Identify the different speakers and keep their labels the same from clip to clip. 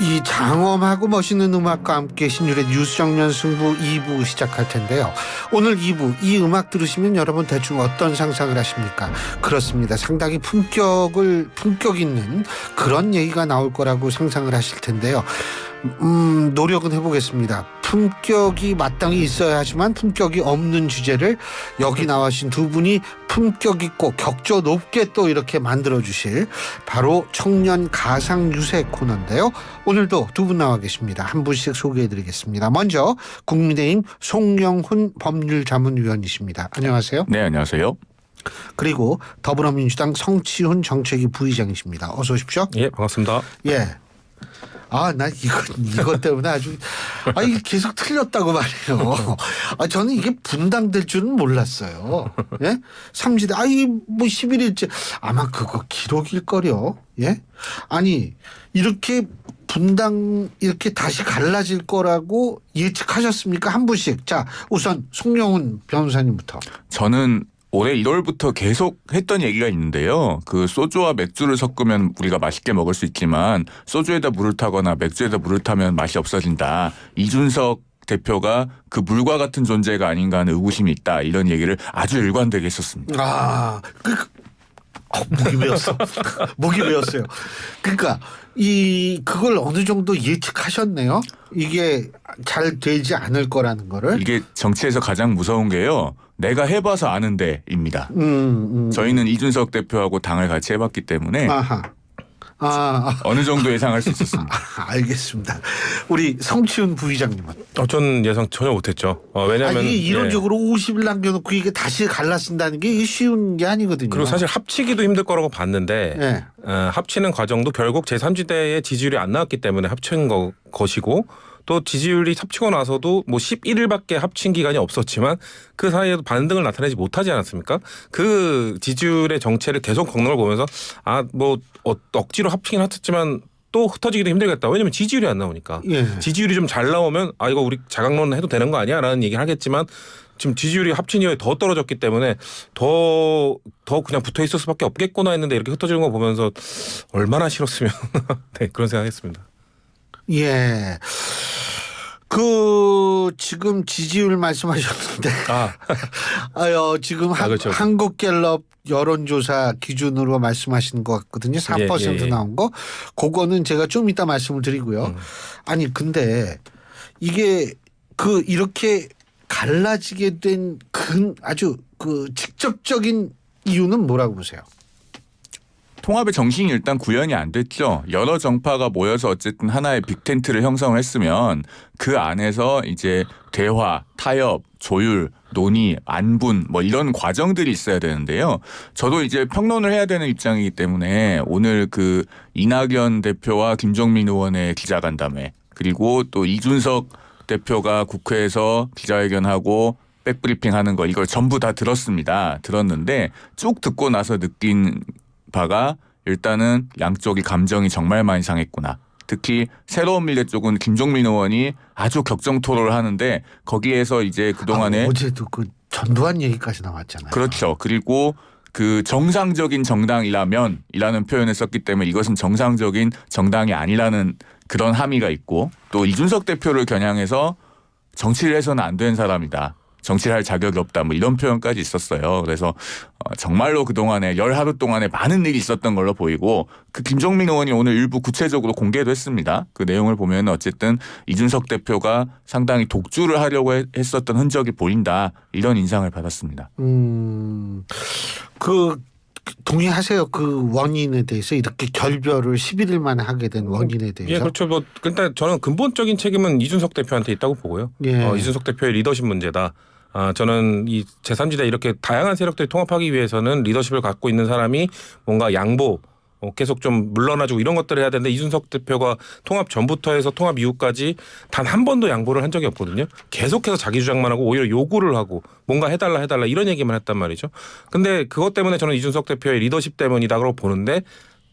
Speaker 1: 이 장엄하고 멋있는 음악과 함께 신율의 뉴스 정면 승부 2부 시작할 텐데요. 오늘 2부 이 음악 들으시면 여러분 대충 어떤 상상을 하십니까? 그렇습니다. 상당히 품격 있는 그런 얘기가 나올 거라고 상상을 하실 텐데요. 노력은 해보겠습니다. 품격이 마땅히 있어야 하지만 품격이 없는 주제를 여기 나와신 두 분이 품격 있고 격조 높게 또 이렇게 만들어주실 바로 청년 가상 유세 코너인데요. 오늘도 두 분 나와 계십니다. 한 분씩 소개해드리겠습니다. 먼저 국민의힘 송영훈 법률자문위원이십니다. 안녕하세요.
Speaker 2: 네, 안녕하세요.
Speaker 1: 그리고 더불어민주당 성치훈 정책위 부의장이십니다. 어서 오십시오.
Speaker 3: 예, 반갑습니다.
Speaker 1: 예. 나 이것 때문에 아주 이게 계속 틀렸다고 말이에요. 저는 이게 분당될 줄은 몰랐어요. 예? 삼지대 뭐 11일째 아마 그거 기록일 거려. 예? 아니 이렇게 분당 이렇게 다시 갈라질 거라고 예측하셨습니까? 한 분씩. 자, 우선 송영훈 변호사님부터.
Speaker 2: 저는 올해 1월부터 계속 했던 얘기가 있는데요. 그 소주와 맥주를 섞으면 우리가 맛있게 먹을 수 있지만 소주에다 물을 타거나 맥주에다 물을 타면 맛이 없어진다. 이준석 대표가 그 물과 같은 존재가 아닌가 하는 의구심이 있다. 이런 얘기를 아주 일관되게 했었습니다.
Speaker 1: 목이 메었어. 목이 메었어요. 그러니까 그걸 어느 정도 예측하셨네요. 이게 잘 되지 않을 거라는 거를.
Speaker 2: 이게 정치에서 가장 무서운 게요. 내가 해봐서 아는데입니다. 저희는 이준석 대표하고 당을 같이 해봤기 때문에 어느 정도 예상할 수 있었습니다.
Speaker 1: 알겠습니다. 우리 성치훈 부의장님은?
Speaker 3: 전 예상 전혀 못했죠. 왜냐하면
Speaker 1: 이게 이론적으로 50일 남겨놓고 이게 다시 갈라쓴다는 게 이게 쉬운 게 아니거든요.
Speaker 3: 그리고 사실 합치기도 힘들 거라고 봤는데 합치는 과정도 결국 제3지대의 지지율이 안 나왔기 때문에 합친 것이고 또 지지율이 합치고 나서도 뭐 11일밖에 합친 기간이 없었지만 그 사이에도 반등을 나타내지 못하지 않았습니까? 그 지지율의 정체를 계속 겪는 걸 보면서 억지로 합치긴 했지만 또 흩어지기도 힘들겠다. 왜냐하면 지지율이 안 나오니까.
Speaker 1: 예.
Speaker 3: 지지율이 좀 잘 나오면 이거 우리 자강론 해도 되는 거 아니야? 라는 얘기를 하겠지만 지금 지지율이 합친 이후에 더 떨어졌기 때문에 더 그냥 붙어 있을 수밖에 없겠구나 했는데 이렇게 흩어지는 거 보면서 얼마나 싫었으면 네, 그런 생각했습니다.
Speaker 1: 예. 지금 지지율 말씀하셨는데 지금
Speaker 3: 그렇죠.
Speaker 1: 한국갤럽 여론조사 기준으로 말씀하시는 것 같거든요. 4% 나온 거. 그거는 제가 좀 이따 말씀을 드리고요. 아니 근데 이게 이렇게 갈라지게 된 아주 직접적인 이유는 뭐라고 보세요?
Speaker 2: 통합의 정신이 일단 구현이 안 됐죠. 여러 정파가 모여서 어쨌든 하나의 빅텐트를 형성을 했으면 그 안에서 이제 대화, 타협, 조율, 논의, 안분 뭐 이런 과정들이 있어야 되는데요. 저도 이제 평론을 해야 되는 입장이기 때문에 오늘 그 이낙연 대표와 김종민 의원의 기자간담회 그리고 또 이준석 대표가 국회에서 기자회견하고 백브리핑하는 거 이걸 전부 다 들었는데 쭉 듣고 나서 느낀 바가 일단은 양쪽이 감정이 정말 많이 상했구나. 특히 새로운 미래 쪽은 김종민 의원이 아주 격정 토론을 하는데 거기에서 이제 그동안에
Speaker 1: 어제도 전두환 얘기까지 나왔잖아요.
Speaker 2: 그렇죠. 그리고 그 정상적인 정당이라면이라는 표현을 썼기 때문에 이것은 정상적인 정당이 아니라는 그런 함의가 있고 또 이준석 대표를 겨냥해서 정치를 해서는 안 되는 사람이다. 정치를 할 자격이 없다. 뭐 이런 표현까지 있었어요. 그래서 정말로 그동안에 열하루 동안에 많은 일이 있었던 걸로 보이고 그 김종민 의원이 오늘 일부 구체적으로 공개도 했습니다. 그 내용을 보면 어쨌든 이준석 대표가 상당히 독주를 하려고 했었던 흔적이 보인다. 이런 인상을 받았습니다.
Speaker 1: 동의하세요? 그 원인에 대해서 이렇게 결별을 11일 만에 하게 된 원인에 대해서?
Speaker 3: 예, 그렇죠. 일단 저는 근본적인 책임은 이준석 대표한테 있다고 보고요.
Speaker 1: 예.
Speaker 3: 이준석 대표의 리더십 문제다. 저는 이 제3지대 이렇게 다양한 세력들이 통합하기 위해서는 리더십을 갖고 있는 사람이 뭔가 양보 계속 좀 물러나주고 이런 것들을 해야 되는데 이준석 대표가 통합 전부터 해서 통합 이후까지 단 한 번도 양보를 한 적이 없거든요. 계속해서 자기 주장만 하고 오히려 요구를 하고 뭔가 해달라 이런 얘기만 했단 말이죠. 근데 그것 때문에 저는 이준석 대표의 리더십 때문이라고 보는데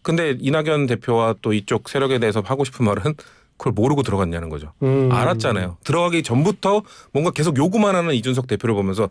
Speaker 3: 근데 이낙연 대표와 또 이쪽 세력에 대해서 하고 싶은 말은 그걸 모르고 들어갔냐는 거죠. 알았잖아요. 들어가기 전부터 뭔가 계속 요구만 하는 이준석 대표를 보면서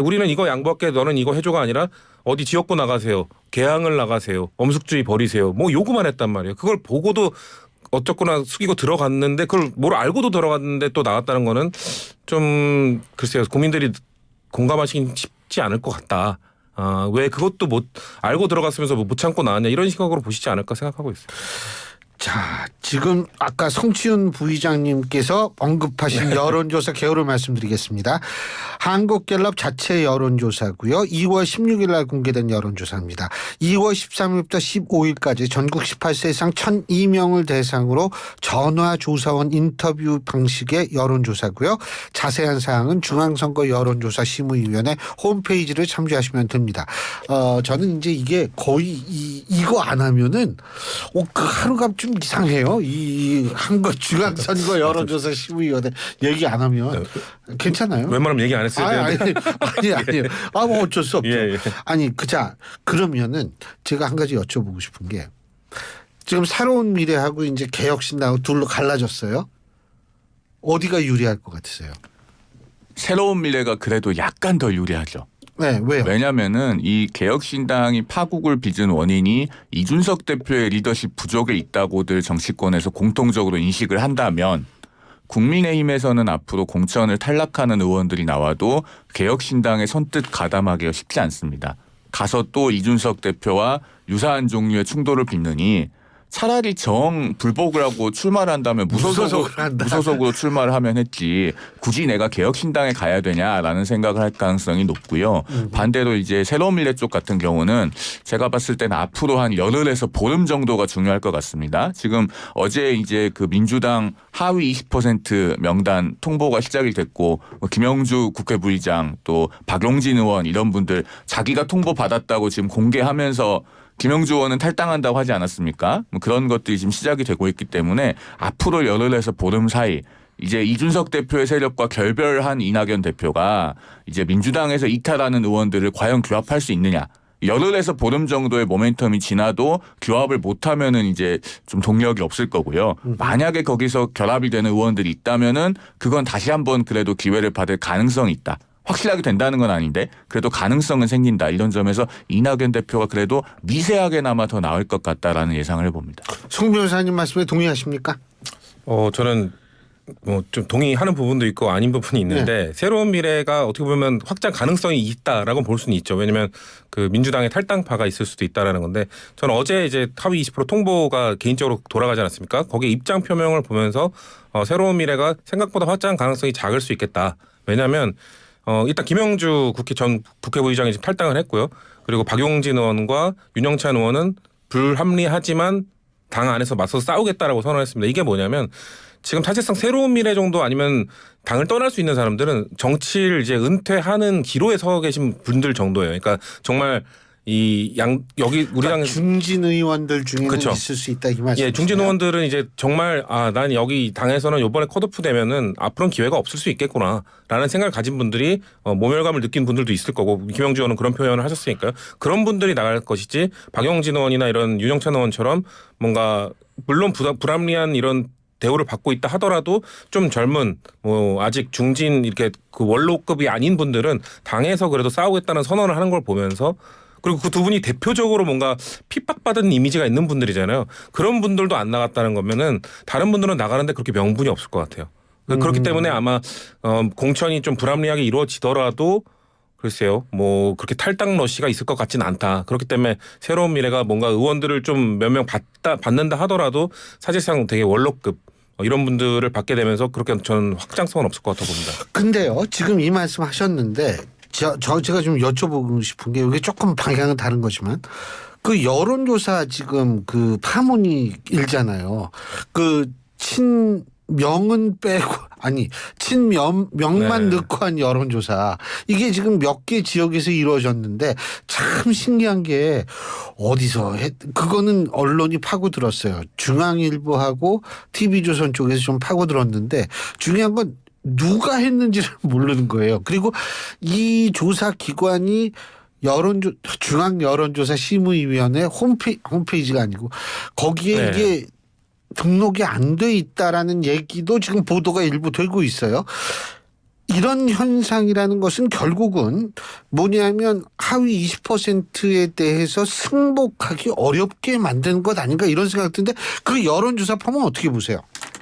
Speaker 3: 우리는 이거 양보할게 너는 이거 해줘가 아니라 어디 지역구 나가세요. 개항을 나가세요. 엄숙주의 버리세요. 뭐 요구만 했단 말이에요. 그걸 보고도 어쨌거나 숙이고 들어갔는데 그걸 뭘 알고도 들어갔는데 또 나왔다는 거는 좀 글쎄요 국민들이 공감하시긴 쉽지 않을 것 같다. 왜 그것도 못 알고 들어갔으면서 못 참고 나왔냐 이런 시각으로 보시지 않을까 생각하고 있어요.
Speaker 1: 자, 지금 아까 성치훈 부의장님께서 언급하신 여론조사 개요를 말씀드리겠습니다. 한국갤럽 자체 여론조사고요. 2월 16일 날 공개된 여론조사입니다. 2월 13일부터 15일까지 전국 18세 이상 1,002명을 대상으로 전화조사원 인터뷰 방식의 여론조사고요. 자세한 사항은 중앙선거 여론조사 심의위원회 홈페이지를 참조하시면 됩니다. 저는 이제 이게 거의 이거 안 하면은 그 하루가 좀 이상해요. 이 한국 중앙선거 여론조사 심의위원회 얘기 안 하면 괜찮아요.
Speaker 3: 웬만하면 얘기 안 했어요.
Speaker 1: 아니요. 뭐 어쩔 수 없죠.
Speaker 3: 예.
Speaker 1: 아니 그러면은 제가 한 가지 여쭤보고 싶은 게 지금 새로운 미래하고 이제 개혁신당하고 둘로 갈라졌어요. 어디가 유리할 것 같으세요?
Speaker 2: 새로운 미래가 그래도 약간 더 유리하죠.
Speaker 1: 네, 왜요?
Speaker 2: 왜냐면은 이 개혁신당이 파국을 빚은 원인이 이준석 대표의 리더십 부족에 있다고들 정치권에서 공통적으로 인식을 한다면 국민의힘에서는 앞으로 공천을 탈락하는 의원들이 나와도 개혁신당에 선뜻 가담하기가 쉽지 않습니다. 가서 또 이준석 대표와 유사한 종류의 충돌을 빚느니 차라리 불복을 하고 출마를 한다면 무소속으로 출마를 하면 했지 굳이 내가 개혁신당에 가야 되냐라는 생각을 할 가능성이 높고요. 반대로 이제 새로운 미래 쪽 같은 경우는 제가 봤을 때는 앞으로 한 열흘에서 보름 정도가 중요할 것 같습니다. 지금 어제 이제 그 민주당 하위 20% 명단 통보가 시작이 됐고 김영주 국회부의장 또 박용진 의원 이런 분들 자기가 통보 받았다고 지금 공개하면서 김영주 의원은 탈당한다고 하지 않았습니까? 그런 것들이 지금 시작이 되고 있기 때문에 앞으로 열흘에서 보름 사이 이제 이준석 대표의 세력과 결별한 이낙연 대표가 이제 민주당에서 이탈하는 의원들을 과연 규합할 수 있느냐. 열흘에서 보름 정도의 모멘텀이 지나도 규합을 못하면은 이제 좀 동력이 없을 거고요. 만약에 거기서 결합이 되는 의원들이 있다면은 그건 다시 한번 그래도 기회를 받을 가능성이 있다. 확실하게 된다는 건 아닌데 그래도 가능성은 생긴다. 이런 점에서 이낙연 대표가 그래도 미세하게나마 더 나을 것 같다라는 예상을 해봅니다.
Speaker 1: 송 변호사님 말씀에 동의하십니까?
Speaker 3: 저는 뭐 좀 동의하는 부분도 있고 아닌 부분이 있는데 새로운 미래가 어떻게 보면 확장 가능성이 있다라고 볼 수는 있죠. 왜냐하면 그 민주당의 탈당파가 있을 수도 있다라는 건데 저는 어제 이제 하위 20% 통보가 개인적으로 돌아가지 않았습니까? 거기에 입장 표명을 보면서 새로운 미래가 생각보다 확장 가능성이 작을 수 있겠다. 왜냐하면 일단 김영주 전 국회부의장이 지금 탈당을 했고요. 그리고 박용진 의원과 윤영찬 의원은 불합리하지만 당 안에서 맞서서 싸우겠다라고 선언했습니다. 이게 뭐냐면 지금 사실상 새로운 미래 정도 아니면 당을 떠날 수 있는 사람들은 정치를 이제 은퇴하는 기로에 서 계신 분들 정도예요. 그러니까 정말 여기 우리 당
Speaker 1: 중진 의원들 중에는
Speaker 3: 그쵸.
Speaker 1: 있을 수 있다 이 말씀이시죠?
Speaker 3: 예, 중진 의원들은 이제 정말 난 여기 당에서는 이번에 컷오프 되면은 앞으로는 기회가 없을 수 있겠구나라는 생각을 가진 분들이 모멸감을 느낀 분들도 있을 거고 김영주 의원은 그런 표현을 하셨으니까요. 그런 분들이 나갈 것이지 박용진 의원이나 이런 윤영찬 의원처럼 뭔가 물론 불합리한 이런 대우를 받고 있다 하더라도 좀 젊은 아직 중진 이렇게 그 원로급이 아닌 분들은 당에서 그래도 싸우겠다는 선언을 하는 걸 보면서 그리고 그 두 분이 대표적으로 뭔가 핍박받은 이미지가 있는 분들이잖아요. 그런 분들도 안 나갔다는 거면은 다른 분들은 나가는데 그렇게 명분이 없을 것 같아요. 그렇기 때문에 아마 공천이 좀 불합리하게 이루어지더라도 글쎄요. 뭐 그렇게 탈당 러시가 있을 것 같지는 않다. 그렇기 때문에 새로운 미래가 뭔가 의원들을 좀 몇 명 받는다 하더라도 사실상 되게 원로급 이런 분들을 받게 되면서 그렇게 저는 확장성은 없을 것 같아 봅니다.
Speaker 1: 근데요. 지금 이 말씀 하셨는데 제가 좀 여쭤보고 싶은 게 이게 조금 방향은 다른 거지만 그 여론조사 지금 그 파문이 일잖아요. 그 친명은 빼고 친명만 넣고 한 여론조사 이게 지금 몇 개 지역에서 이루어졌는데 참 신기한 게 어디서 그거는 언론이 파고들었어요. 중앙일보하고 TV조선 쪽에서 좀 파고들었는데 중요한 건 누가 했는지를 모르는 거예요. 그리고 이 조사 기관이 중앙 여론조사 심의위원회 홈페이지가 아니고 거기에 이게 등록이 안 돼 있다라는 얘기도 지금 보도가 일부 되고 있어요. 이런 현상이라는 것은 결국은 뭐냐면 하위 20%에 대해서 승복하기 어렵게 만드는 것 아닌가 이런 생각 드는데 그 여론조사 보면 어떻게 보세요?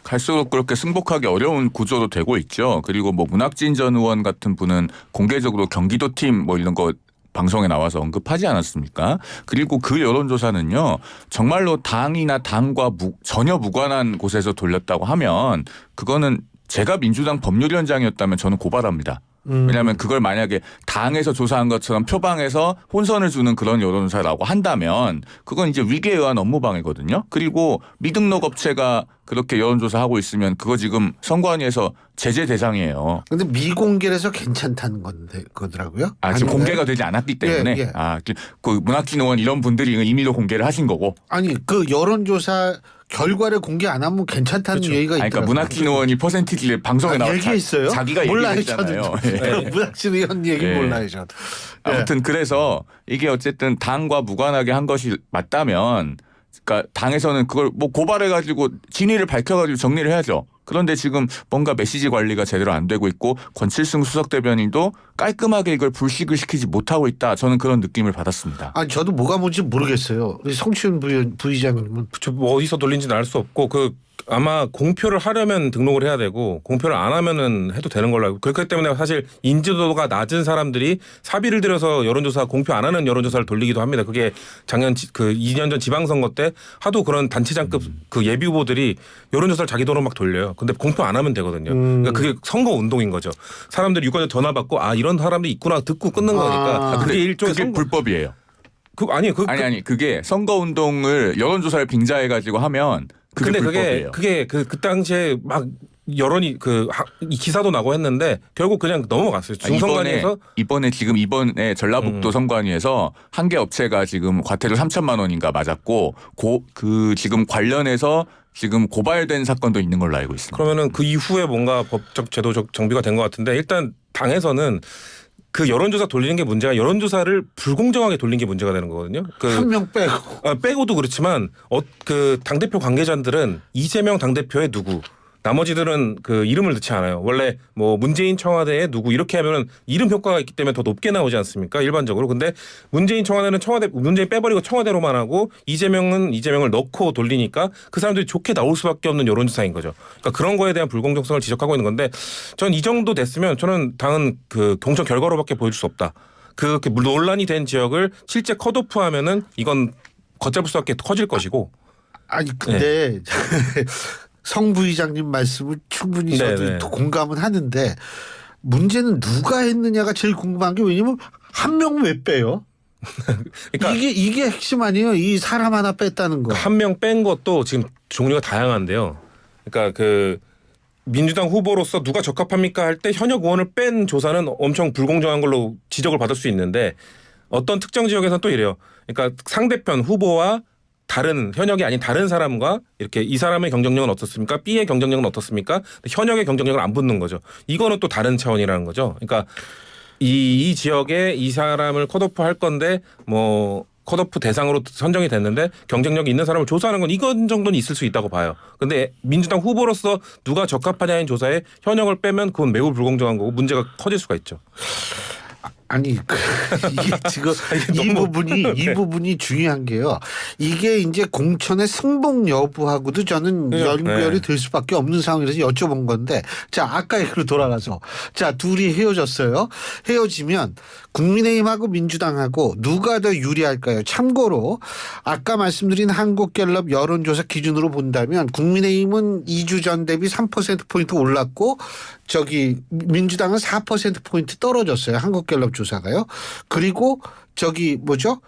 Speaker 2: 갈수록 그렇게 승복하기 어려운 구조로 되고 있죠. 그리고 뭐 문학진 전 의원 같은 분은 공개적으로 경기도 팀 뭐 이런 거 방송에 나와서 언급하지 않았습니까? 그리고 그 여론조사는요. 정말로 당이나 당과 전혀 무관한 곳에서 돌렸다고 하면 그거는 제가 민주당 법률위원장이었다면 저는 고발합니다. 왜냐하면 그걸 만약에 당에서 조사한 것처럼 표방해서 혼선을 주는 그런 여론조사라고 한다면 그건 이제 위계에 의한 업무방해거든요. 그리고 미등록 업체가 그렇게 여론조사하고 있으면 그거 지금 선관위에서 제재 대상이에요.
Speaker 1: 근데 미공개라서 괜찮다는 거더라고요.
Speaker 2: 지금
Speaker 1: 아닌가요?
Speaker 2: 공개가 되지 않았기 때문에
Speaker 1: 예.
Speaker 2: 그 문학진 의원 이런 분들이 임의로 공개를 하신 거고.
Speaker 1: 아니 그 여론조사 결과를 공개 안 하면 괜찮다는
Speaker 3: 그렇죠.
Speaker 1: 얘기가 있더라고요.
Speaker 2: 그러니까 문학진 의원이 퍼센티지를 방송에 나와
Speaker 1: 얘기했어요?
Speaker 2: 자기가
Speaker 1: 몰라요,
Speaker 2: 얘기했잖아요.
Speaker 1: 저는. 문학진 의원 얘기
Speaker 2: 예.
Speaker 1: 몰라요, 저는.
Speaker 2: 아무튼 그래서 이게 어쨌든 당과 무관하게 한 것이 맞다면 그러니까 당에서는 그걸 뭐 고발해가지고 진위를 밝혀가지고 정리를 해야죠. 그런데 지금 뭔가 메시지 관리가 제대로 안 되고 있고 권칠승 수석 대변인도 깔끔하게 이걸 불식을 시키지 못하고 있다. 저는 그런 느낌을 받았습니다.
Speaker 1: 아니 저도 뭐가 뭔지 모르겠어요. 우리 성시훈 부의장님은
Speaker 3: 뭐 어디서 돌린지는 알 수 없고 아마 공표를 하려면 등록을 해야 되고 공표를 안 하면은 해도 되는 걸로 알고 그렇기 때문에 사실 인지도가 낮은 사람들이 사비를 들여서 여론조사 공표 안 하는 여론조사를 돌리기도 합니다. 그게 작년 그 2년 전 지방선거 때 하도 그런 단체장급 그 예비 후보들이 여론조사를 자기 돈으로 막 돌려요. 근데 공표 안 하면 되거든요. 그러니까 그게 선거 운동인 거죠. 사람들이 유권자 전화 받고 이런 사람들이 있구나 듣고 끊는 거니까
Speaker 2: 근데
Speaker 3: 그게 일종의
Speaker 2: 그게 불법이에요.
Speaker 3: 아니
Speaker 2: 그게 선거 운동을 여론조사를 빙자해가지고 하면 그게
Speaker 3: 근데
Speaker 2: 불법이에요.
Speaker 3: 그게 그 당시에 막 여론이 이 기사도 나고 했는데 결국 그냥 넘어갔어요. 중선관위에서
Speaker 2: 이번에 전라북도 선관위에서 한 개 업체가 지금 과태료 3천만 원인가 맞았고 그 지금 관련해서 지금 고발된 사건도 있는 걸로 알고 있습니다.
Speaker 3: 그러면은 그 이후에 뭔가 법적 제도적 정비가 된 것 같은데 일단 당에서는 그 여론조사 돌리는 게 문제가 여론조사를 불공정하게 돌린 게 문제가 되는 거거든요.
Speaker 1: 한 명 빼고
Speaker 3: 빼고도 그렇지만 그 당대표 관계자들은 이재명 당대표의 누구 나머지들은 그 이름을 넣지 않아요. 원래 뭐 문재인 청와대에 누구 이렇게 하면은 이름 효과가 있기 때문에 더 높게 나오지 않습니까? 일반적으로. 근데 문재인 청와대는 문재인 빼버리고 청와대로만 하고 이재명은 이재명을 넣고 돌리니까 그 사람들이 좋게 나올 수밖에 없는 여론조사인 거죠. 그러니까 그런 거에 대한 불공정성을 지적하고 있는 건데 전 이 정도 됐으면 저는 당은 그 공천 결과로밖에 보여줄 수 없다. 그렇게 논란이 된 지역을 실제 컷오프하면은 이건 걷잡을 수 없게 커질 것이고.
Speaker 1: 아니 근데 성 부의장님 말씀을 충분히 저도 공감은 하는데 문제는 누가 했느냐가 제일 궁금한 게 왜냐면 한 명 왜 빼요? 그러니까 이게 핵심 아니에요? 이 사람 하나 뺐다는 거.
Speaker 3: 한 명 뺀 것도 지금 종류가 다양한데요. 그러니까 그 민주당 후보로서 누가 적합합니까 할 때 현역 의원을 뺀 조사는 엄청 불공정한 걸로 지적을 받을 수 있는데 어떤 특정 지역에서는 또 이래요. 그러니까 상대편 후보와 다른 현역이 아닌 다른 사람과 이렇게 이 사람의 경쟁력은 어떻습니까? B의 경쟁력은 어떻습니까? 현역의 경쟁력은 안 붙는 거죠. 이거는 또 다른 차원이라는 거죠. 그러니까 이 지역에 이 사람을 컷오프 할 건데 뭐 컷오프 대상으로 선정이 됐는데 경쟁력이 있는 사람을 조사하는 건 이건 정도는 있을 수 있다고 봐요. 근데 민주당 후보로서 누가 적합하냐는 조사에 현역을 빼면 그건 매우 불공정한 거고 문제가 커질 수가 있죠.
Speaker 1: 아니 이게 지금 이 부분이 중요한 게요. 이게 이제 공천의 승복 여부하고도 저는 연결이 될 수밖에 없는 상황이라서 여쭤본 건데 자 아까 얘기로 돌아가서 자 둘이 헤어졌어요. 헤어지면 국민의힘하고 민주당하고 누가 더 유리할까요? 참고로 아까 말씀드린 한국갤럽 여론조사 기준으로 본다면 국민의힘은 2주 전 대비 3%포인트 올랐고 저기 민주당은 4%포인트 떨어졌어요. 한국갤럽 조사가요. 그리고 저기 뭐죠?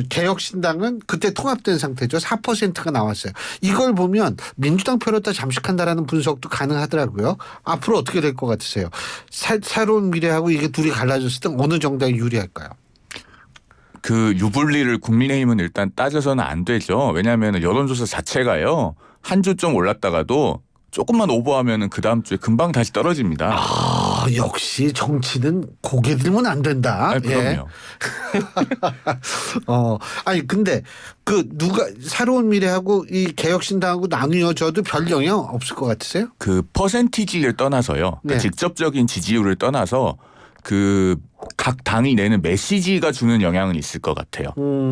Speaker 1: 개혁신당은 그때 통합된 상태죠. 4%가 나왔어요. 이걸 보면 민주당 표로 다 잠식한다라는 분석도 가능하더라고요. 앞으로 어떻게 될 것 같으세요? 새로운 미래하고 이게 둘이 갈라졌을 때 어느 정도에 유리할까요?
Speaker 2: 그 유불리를 국민의힘은 일단 따져서는 안 되죠. 왜냐하면 여론조사 자체가요. 한 주 좀 올랐다가도 조금만 오버하면은 그 다음 주에 금방 다시 떨어집니다.
Speaker 1: 역시 정치는 고개 들면 안 된다.
Speaker 2: 아, 그럼요.
Speaker 1: 아니 근데 그 누가 새로운 미래하고 이 개혁신당하고 나누어져도 별 영향 없을 것 같으세요?
Speaker 2: 그 퍼센티지를 떠나서요.
Speaker 1: 네.
Speaker 2: 직접적인 지지율을 떠나서 그 각 당이 내는 메시지가 주는 영향은 있을 것 같아요.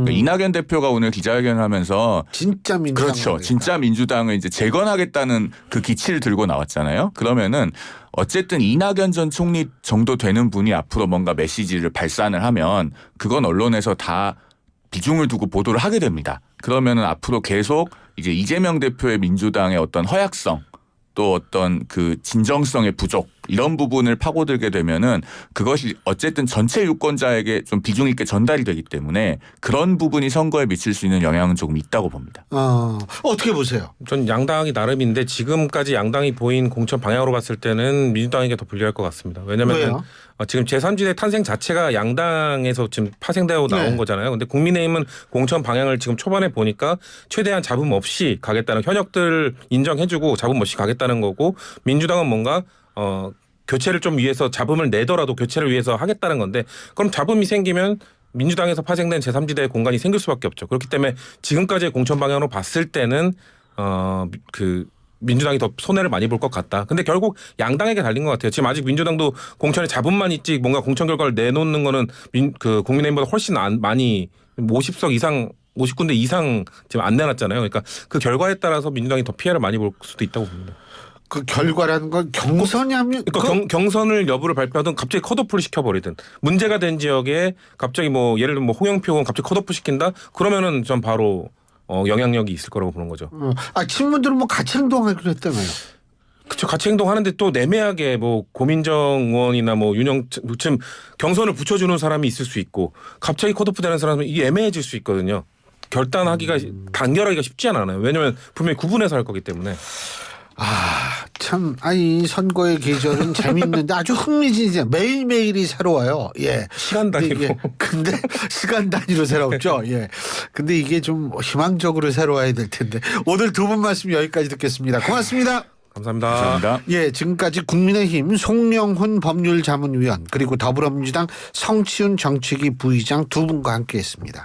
Speaker 2: 이낙연 대표가 오늘 기자회견을 하면서
Speaker 1: 진짜 민주당.
Speaker 2: 그렇죠. 진짜 민주당을 이제 재건하겠다는 그 기치를 들고 나왔잖아요. 그러면은 어쨌든 이낙연 전 총리 정도 되는 분이 앞으로 뭔가 메시지를 발산을 하면 그건 언론에서 다 비중을 두고 보도를 하게 됩니다. 그러면은 앞으로 계속 이제 이재명 대표의 민주당의 어떤 허약성 또 어떤 그 진정성의 부족 이런 부분을 파고들게 되면은 그것이 어쨌든 전체 유권자에게 좀 비중 있게 전달이 되기 때문에 그런 부분이 선거에 미칠 수 있는 영향은 조금 있다고 봅니다.
Speaker 1: 어떻게 보세요?
Speaker 3: 전 양당이 나름인데 지금까지 양당이 보인 공천 방향으로 봤을 때는 민주당에게 더 불리할 것 같습니다. 왜냐하면
Speaker 1: 왜요?
Speaker 3: 지금 제3지대 탄생 자체가 양당에서 지금 파생되어 나온
Speaker 1: 네.
Speaker 3: 거잖아요. 근데 국민의힘은 공천 방향을 지금 초반에 보니까 최대한 잡음 없이 가겠다는 현역들 인정해주고 잡음 없이 가겠다는 거고 민주당은 뭔가 교체를 좀 위해서 잡음을 내더라도 교체를 위해서 하겠다는 건데 그럼 잡음이 생기면 민주당에서 파생된 제3지대의 공간이 생길 수밖에 없죠. 그렇기 때문에 지금까지의 공천 방향으로 봤을 때는 그 민주당이 더 손해를 많이 볼 것 같다. 근데 결국 양당에게 달린 것 같아요. 지금 아직 민주당도 공천에 잡음만 있지 뭔가 공천 결과를 내놓는 거는 그 국민의힘보다 훨씬 많이 50석 이상 50군데 이상 지금 안 내놨잖아요. 그러니까 그 따라서 민주당이 더 피해를 많이 볼 수도 있다고 봅니다.
Speaker 1: 그 결과라는 건 경선이 하면
Speaker 3: 그러니까 경선을 여부를 발표하든 갑자기 컷오프를 시켜버리든 문제가 된 지역에 갑자기 뭐 예를 들면 뭐 홍영표 의원 갑자기 컷오프 시킨다 그러면은 전 바로 영향력이 있을 거라고 보는 거죠.
Speaker 1: 친문들은 뭐 같이 행동하기로 했다며요.
Speaker 3: 그렇죠. 같이 행동하는데 또 애매하게 뭐 고민정 의원이나 뭐 윤영 지금 경선을 붙여주는 사람이 있을 수 있고 갑자기 컷오프 되는 사람은 이게 애매해질 수 있거든요. 결단하기가 단결하기가 쉽지 않아요. 왜냐하면 분명히 구분해서 할 거기 때문에.
Speaker 1: 참, 이 선거의 계절은 재밌는데 아주 흥미진진 매일매일이 새로워요. 예.
Speaker 3: 시간 단위로.
Speaker 1: 근데 시간 단위로 새롭죠. 예. 근데 이게 좀 희망적으로 새로워야 될 텐데. 오늘 두 분 말씀 여기까지 듣겠습니다. 고맙습니다.
Speaker 3: 감사합니다.
Speaker 2: 감사합니다.
Speaker 1: 예, 지금까지 국민의힘 송영훈 법률자문위원 그리고 더불어민주당 성치훈 정책위 부의장 두 분과 함께했습니다.